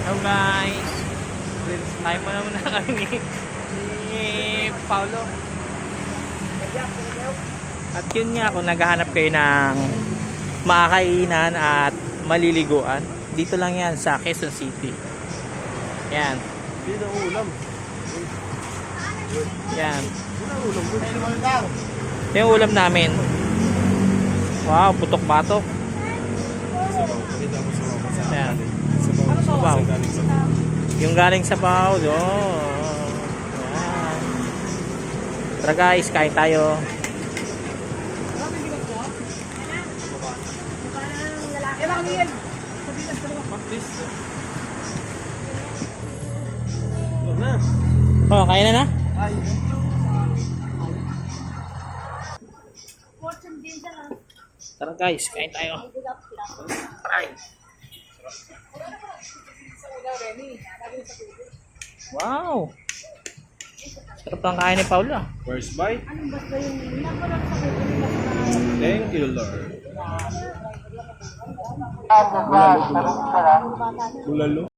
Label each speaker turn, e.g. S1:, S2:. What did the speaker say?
S1: Hello guys. Tayo pa naman na kami ni Paulo. At yun nga, kung naghahanap kayo ng makakainan at maliliguan, dito lang yan sa Quezon City. Yan.
S2: Dito ang ulam.
S1: Yan. Ito yung ulam namin. Wow, putok-batok. Yan. Sabaw. Yung galing sa bahaw, doon. Yan. Tara guys, kain tayo. Oh, kain na na? Tara guys, kain tayo. Ay. Wow! Sarap ang kain ni Paula.
S2: First bite. Thank you, Lord. Bulalo.